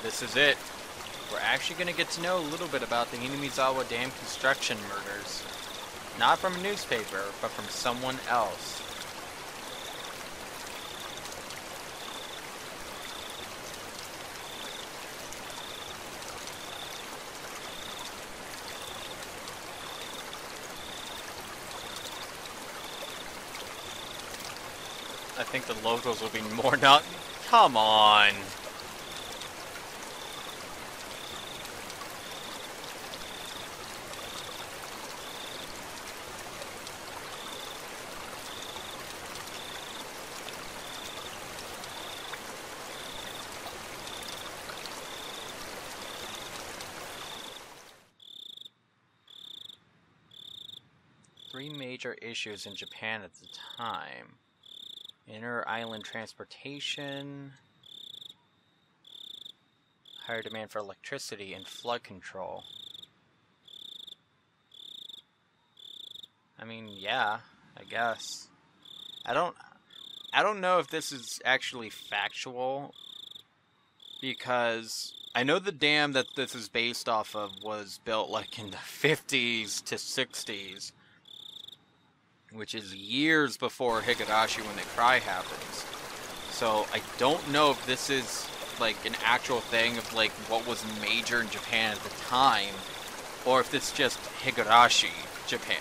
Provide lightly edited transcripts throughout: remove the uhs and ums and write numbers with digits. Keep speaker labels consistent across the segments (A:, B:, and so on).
A: This is it. We're actually going to get to know a little bit about the Hinamizawa Dam construction murders. Not from a newspaper, but from someone else. I think the locals will be more not. Come on. Three major issues in Japan at the time. Inter-island transportation, higher demand for electricity, and flood control. I mean, yeah, I guess. I don't know if this is actually factual, because I know the dam that this is based off of was built like in the 50s to 60s. Which is years before Higurashi when the cry happens. So I don't know if this is like an actual thing of like what was major in Japan at the time, or if it's just Higurashi, Japan.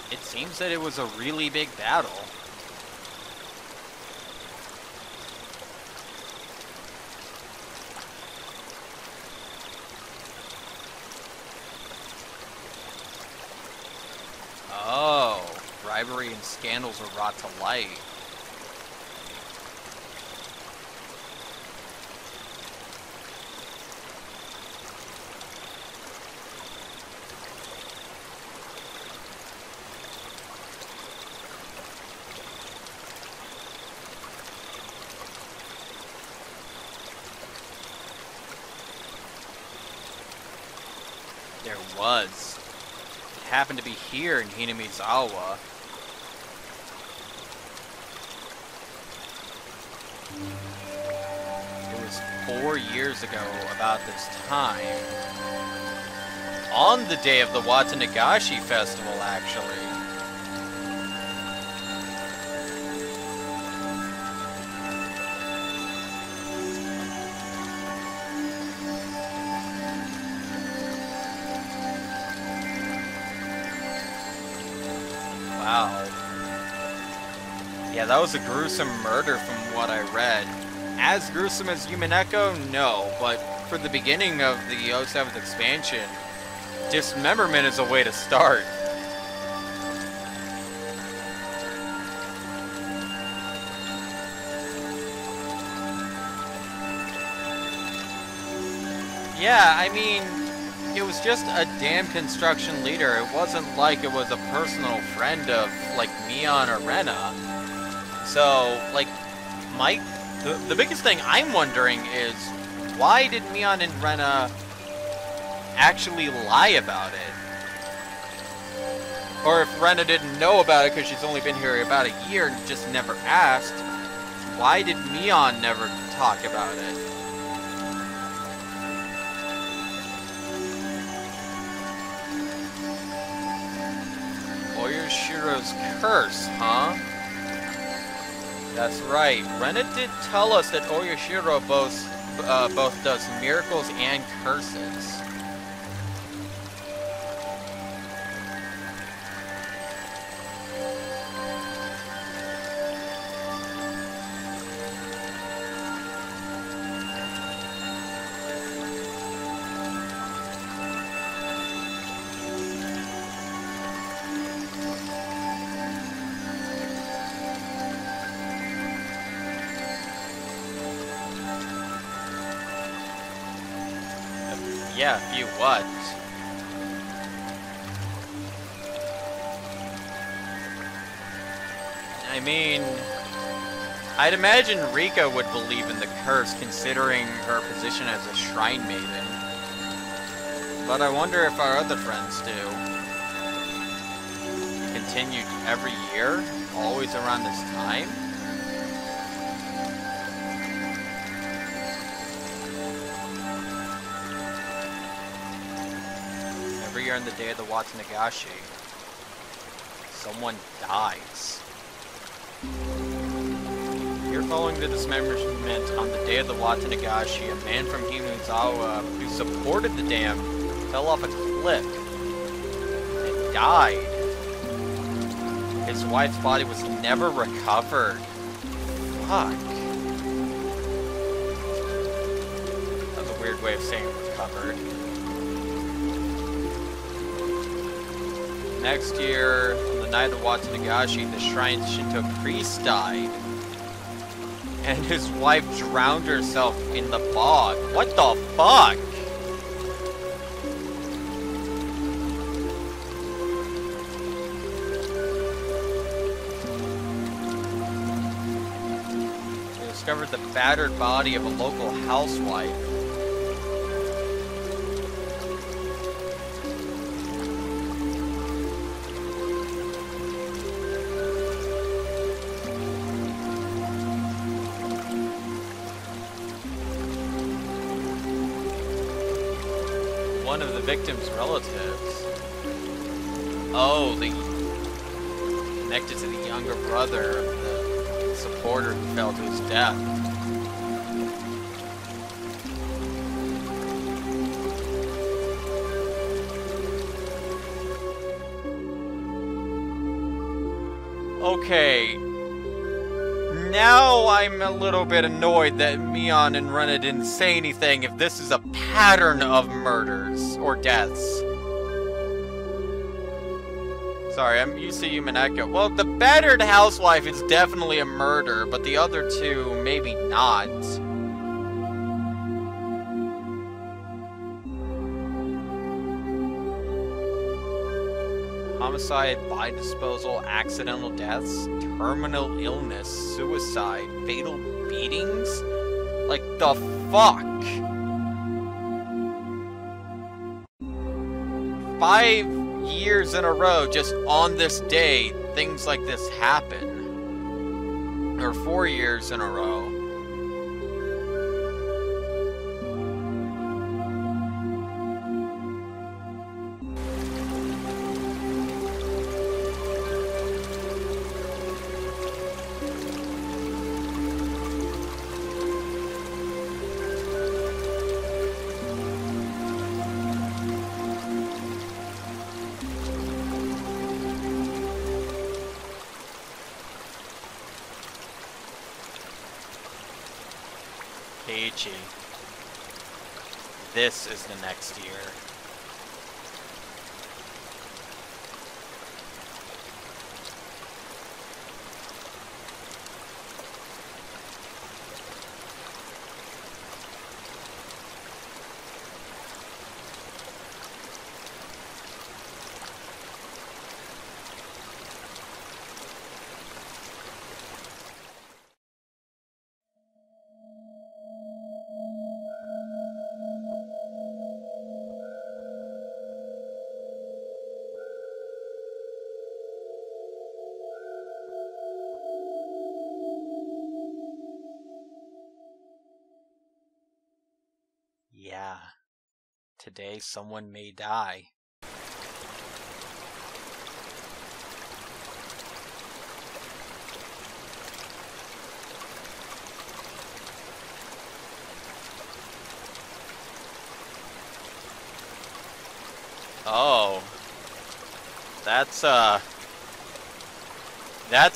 A: It seems that it was a really big battle. Oh, bribery and scandals were brought to light. There was. It happened to be here in Hinamizawa. It was 4 years ago about this time. On the day of the Watanagashi festival, actually. Wow. Yeah, that was a gruesome murder from what I read. As gruesome as Yumeneko? No, but for the beginning of the 07th expansion, dismemberment is a way to start. Yeah, I mean, it was just a damn construction leader. It wasn't like it was a personal friend of, like, Mion or Rena. So, like, the biggest thing I'm wondering is, why did Mion and Rena actually lie about it? Or if Rena didn't know about it because she's only been here about a year and just never asked, why did Mion never talk about it? Oyashiro's curse, huh? That's right. Rena did tell us that Oyashiro both does miracles and curses. Yeah, a few what? I mean, I'd imagine Rika would believe in the curse, considering her position as a shrine maiden. But I wonder if our other friends do. Continued every year? Always around this time? Every year on the day of the Watanagashi, someone dies. Here following the dismemberment on the day of the Watanagashi, a man from Higurashi who supported the dam fell off a cliff and died. His wife's body was never recovered. Fuck. That's a weird way of saying recovered. Next year, on the night of Watanagashi, the shrine's Shinto priest died. And his wife drowned herself in the bog. What the fuck? They discovered the battered body of a local housewife. One of the victim's relatives. Oh, connected to the younger brother of the supporter who fell to his death. Okay. Now I'm a little bit annoyed that Mion and Rena didn't say anything if this is a pattern of murders or deaths. Sorry, I'm used to human echo. Well, the battered housewife is definitely a murder, but the other two, maybe not. Homicide, body disposal, accidental deaths, terminal illness, suicide, fatal beatings? Like, the fuck? 5 years in a row, just on this day, things like this happen. Or 4 years in a row. This is the next year. Yeah, today someone may die. Oh, that's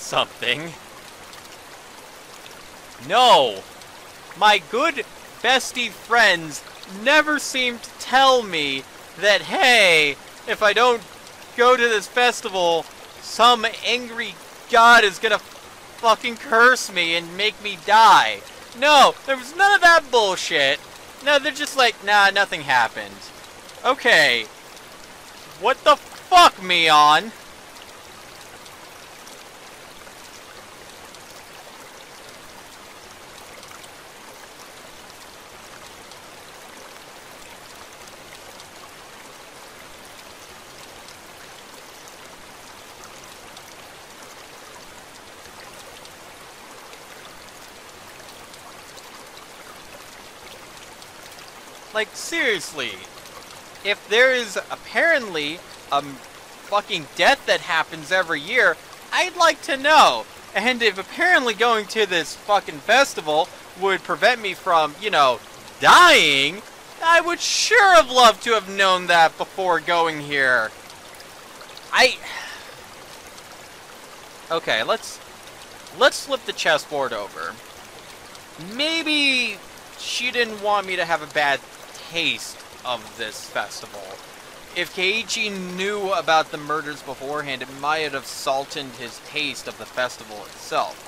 A: something. No, my good bestie friends never seem to tell me that, hey, if I don't go to this festival, some angry god is gonna fucking curse me and make me die. No, there was none of that bullshit. No, they're just like, nah, nothing happened. Okay. What the fuck, Mion? Like, seriously. If there is apparently a fucking death that happens every year, I'd like to know. And if apparently going to this fucking festival would prevent me from, you know, dying, I would sure have loved to have known that before going here. Okay, let's flip the chessboard over. Maybe she didn't want me to have a bad taste of this festival. If Keiichi knew about the murders beforehand, it might have salted his taste of the festival itself.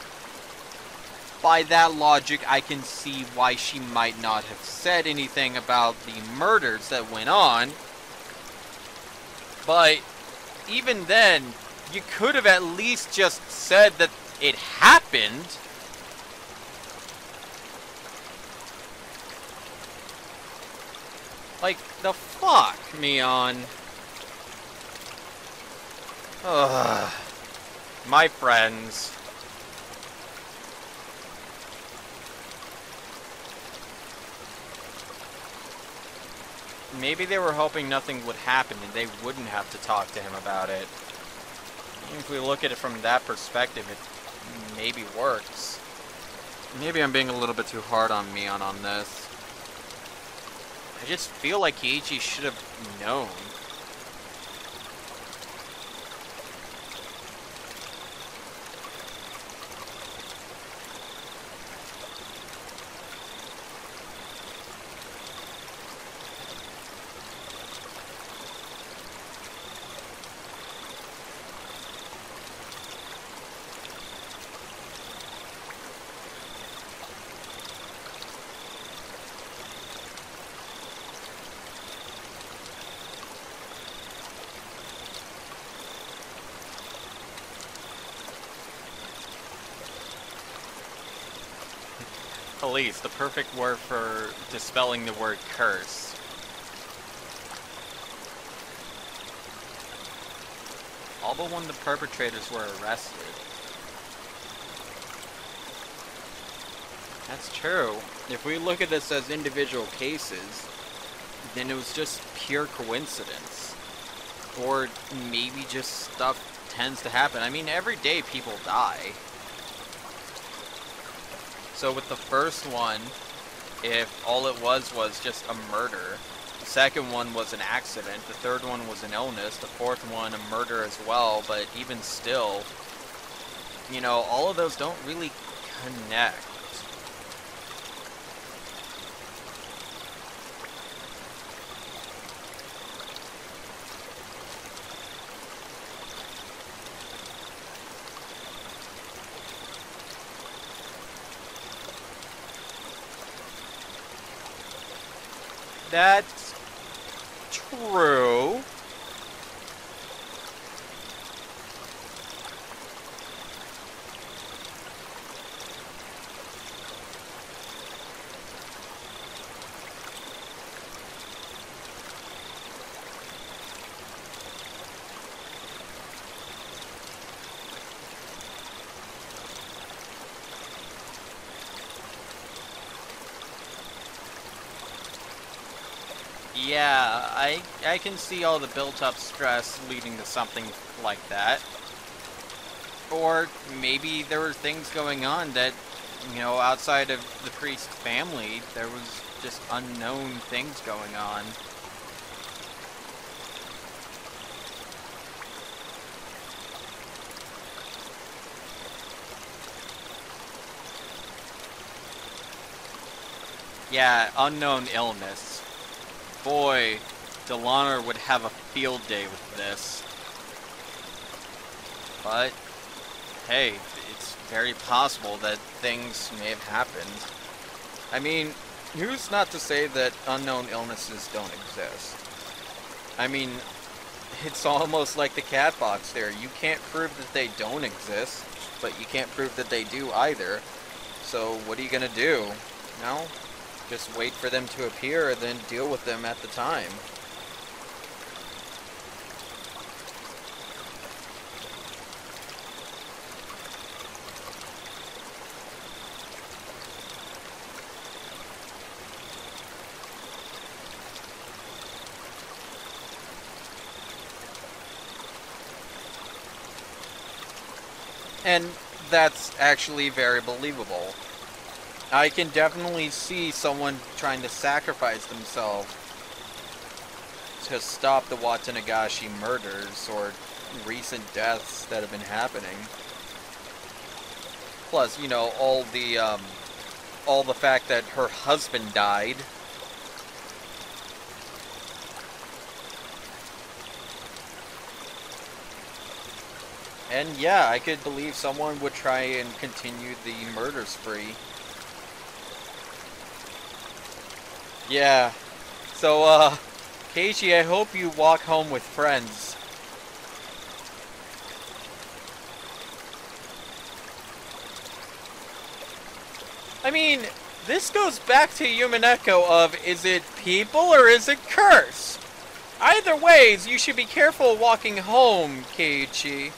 A: By that logic, I can see why she might not have said anything about the murders that went on. But even then, you could have at least just said that it happened. Like, the fuck, Mion? Ugh. My friends. Maybe they were hoping nothing would happen and they wouldn't have to talk to him about it. If we look at it from that perspective, it maybe works. Maybe I'm being a little bit too hard on Mion on this. I just feel like Keiichi should have known. Police, the perfect word for dispelling the word curse. All but one of the perpetrators were arrested. That's true. If we look at this as individual cases, then it was just pure coincidence. Or maybe just stuff tends to happen. I mean, every day people die. So with the first one, if all it was just a murder, the second one was an accident, the third one was an illness, the fourth one a murder as well, but even still, you know, all of those don't really connect. That's true. Yeah, I can see all the built-up stress leading to something like that. Or maybe there were things going on that, you know, outside of the priest's family, there was just unknown things going on. Yeah, unknown illness. Boy, Delhonor would have a field day with this. But, hey, it's very possible that things may have happened. I mean, who's not to say that unknown illnesses don't exist? I mean, it's almost like the cat box there. You can't prove that they don't exist, but you can't prove that they do either. So, what are you gonna do? No? Just wait for them to appear and then deal with them at the time. And that's actually very believable. I can definitely see someone trying to sacrifice themselves to stop the Watanagashi murders or recent deaths that have been happening. Plus, you know, all the fact that her husband died. And yeah, I could believe someone would try and continue the murder spree. Yeah. So, Keiichi, I hope you walk home with friends. I mean, this goes back to Yumineko of, is it people or is it cursed? Either ways, you should be careful walking home, Keiichi.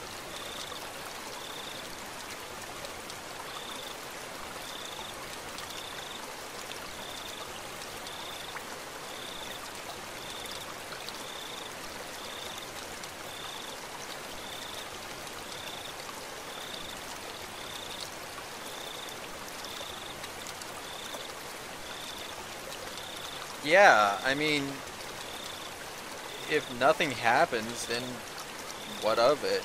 A: Yeah, I mean, if nothing happens, then what of it?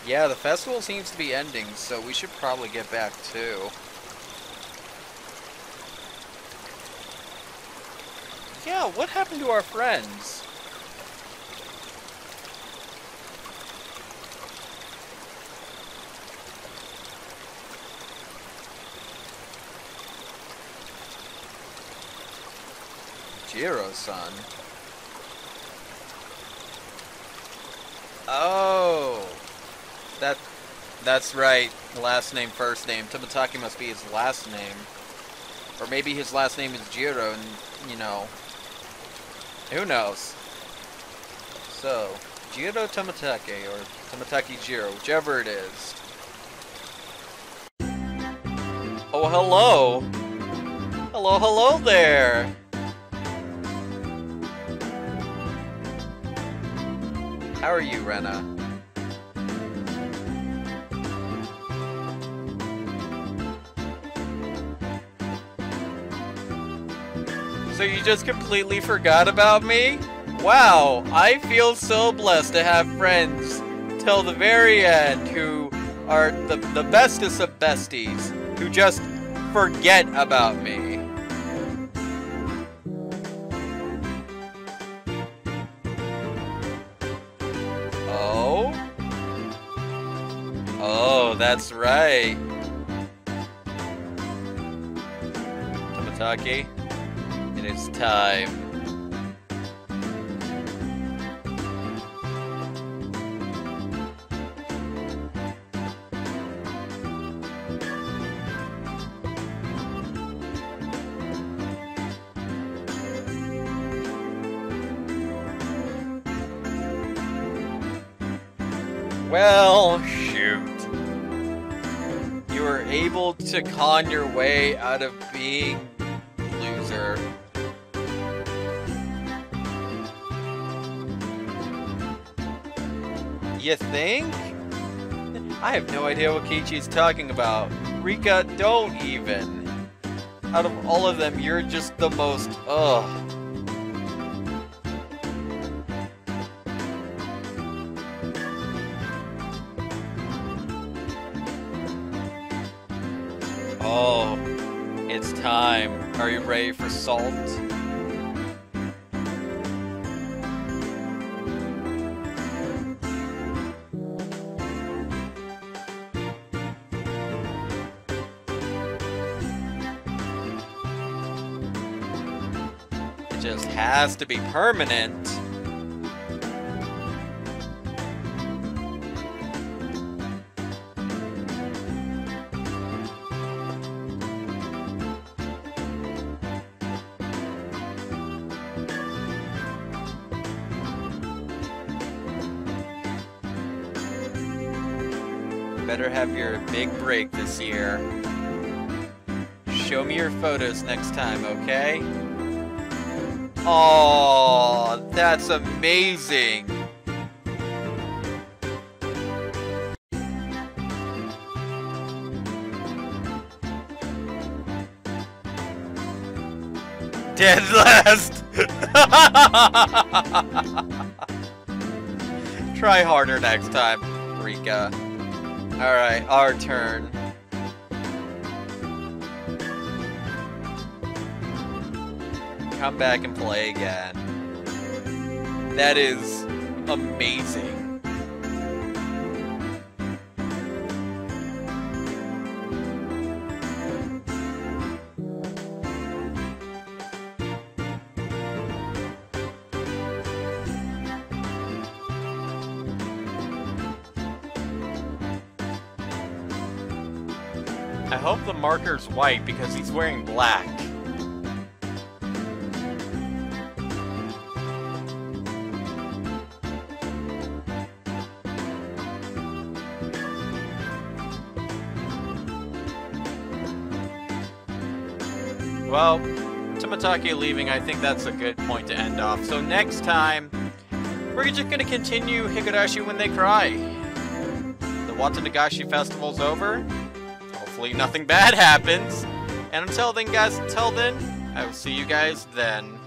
A: Yeah, the festival seems to be ending, so we should probably get back too. Yeah, what happened to our friends? Jiro-san. Oh, that's right. Last name, first name. Tomataki must be his last name. Or maybe his last name is Jiro, and, you know, who knows? So, Jiro Tomatake, or Tomataki Jiro, whichever it is. Oh, hello! Hello, hello there! How are you, Rena? So you just completely forgot about me? Wow, I feel so blessed to have friends till the very end who are the bestest of besties, who just forget about me. Oh? Oh, that's right. Tomataki, it is time. Well, shoot. You were able to con your way out of being loser. You think? I have no idea what Keiichi's talking about. Rika, don't even. Out of all of them, you're just the most, ugh. Oh, it's time. Are you ready for salt? It just has to be permanent. Better have your big break this year. show me your photos next time, okay? Oh, that's amazing. Dead last! Try harder next time, Rika. Alright, our turn. Come back and play again. That is amazing. I hope the marker's white because he's wearing black. Well, Tomatake leaving, I think that's a good point to end off. So next time, we're just going to continue Higurashi When They Cry. The Watanagashi festival's over. Hopefully nothing bad happens. And until then, guys, I will see you guys then.